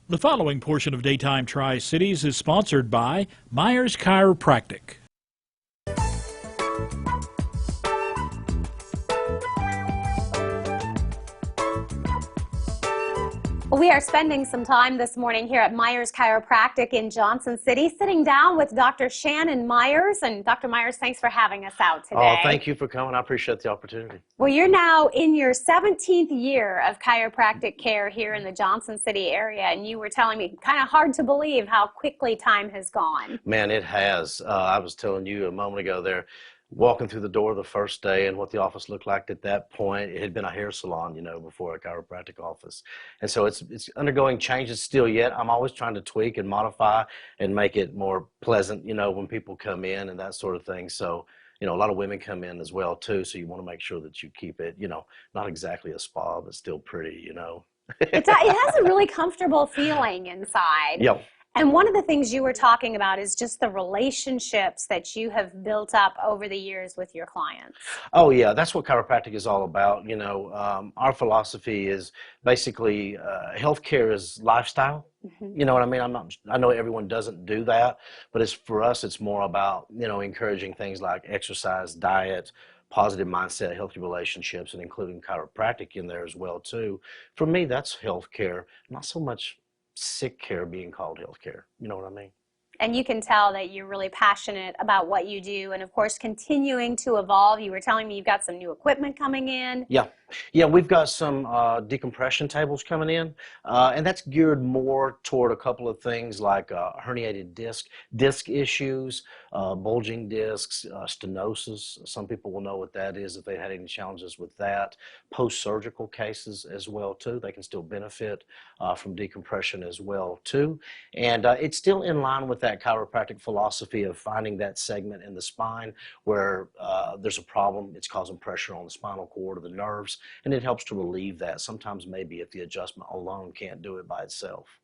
The following portion of Daytime Tri-Cities is sponsored by Myers Chiropractic. We are spending some time this morning here at Myers Chiropractic in Johnson City, sitting down with Dr. Shannon Myers. And Dr. Myers, thanks for having us out today. Oh, thank you for coming. I appreciate the opportunity. Well, you're now in your 17th year of chiropractic care here in the Johnson City area, and you were telling me kind of hard to believe how quickly time has gone. Man, it has. I was telling you a moment ago there, walking through the door the first day and what the office looked like at that point. It had been a hair salon, before a chiropractic office. And so it's undergoing changes still yet. I'm always trying to tweak and modify and make it more pleasant, when people come in and that sort of thing. So, a lot of women come in as well, too. So you want to make sure that you keep it, not exactly a spa, but still pretty, It has a really comfortable feeling inside. Yep. And one of the things you were talking about is just the relationships that you have built up over the years with your clients. Oh, yeah, that's what chiropractic is all about. Our philosophy is basically healthcare is lifestyle. Mm-hmm. You know what I mean? I know everyone doesn't do that, but for us, it's more about, encouraging things like exercise, diet, positive mindset, healthy relationships, and including chiropractic in there as well, too. For me, that's healthcare, not so much sick care being called healthcare. You know what I mean? And you can tell that you're really passionate about what you do and, of course, continuing to evolve. You were telling me you've got some new equipment coming in. Yeah, we've got some decompression tables coming in, and that's geared more toward a couple of things like herniated disc issues, bulging discs, stenosis. Some people will know what that is if they had any challenges with that. Post-surgical cases as well, too. They can still benefit from decompression as well, too. And it's still in line with that chiropractic philosophy of finding that segment in the spine where there's a problem. It's causing pressure on the spinal cord or the nerves, and it helps to relieve that. Sometimes maybe if the adjustment alone can't do it by itself.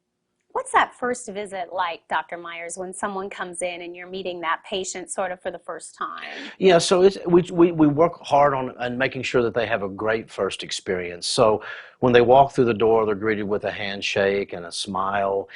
What's that first visit like, Dr. Myers, when someone comes in and you're meeting that patient sort of for the first time? Yeah, so we work hard on making sure that they have a great first experience. So when they walk through the door, they're greeted with a handshake and a smile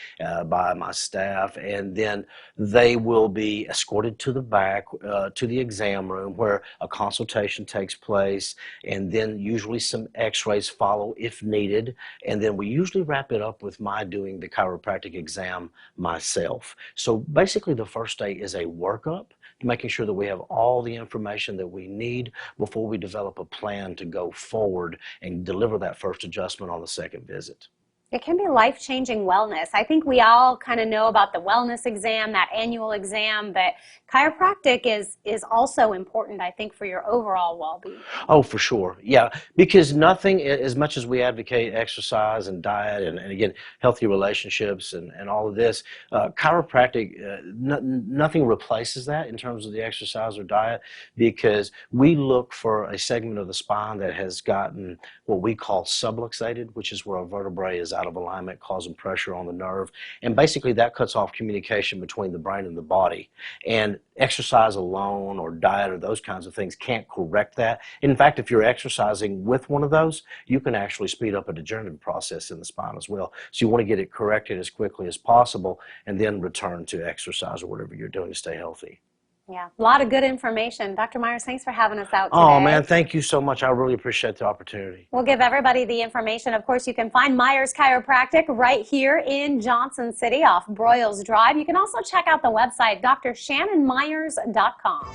by my staff, and then they will be escorted to the back to the exam room where a consultation takes place, and then usually some x-rays follow if needed, and then we usually wrap it up with my doing the chiropractic exam myself. So basically the first day is a workup, making sure that we have all the information that we need before we develop a plan to go forward and deliver that first adjustment on the second visit. It can be life-changing wellness. I think we all kind of know about the wellness exam, that annual exam, but chiropractic is also important, I think, for your overall well-being. Oh, for sure. Yeah, because nothing, as much as we advocate exercise and diet and again, healthy relationships and all of this, chiropractic, nothing replaces that in terms of the exercise or diet, because we look for a segment of the spine that has gotten what we call subluxated, which is where a vertebrae is out of alignment, causing pressure on the nerve. And basically that cuts off communication between the brain and the body. And exercise alone or diet or those kinds of things can't correct that. In fact, if you're exercising with one of those, you can actually speed up a degenerative process in the spine as well. So you want to get it corrected as quickly as possible and then return to exercise or whatever you're doing to stay healthy. Yeah, a lot of good information. Dr. Myers, thanks for having us out today. Oh, man, thank you so much. I really appreciate the opportunity. We'll give everybody the information. Of course, you can find Myers Chiropractic right here in Johnson City off Broyles Drive. You can also check out the website, drshannonmyers.com.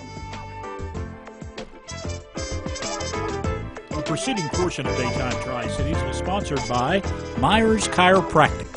The preceding portion of Daytime Tri-Cities was sponsored by Myers Chiropractic.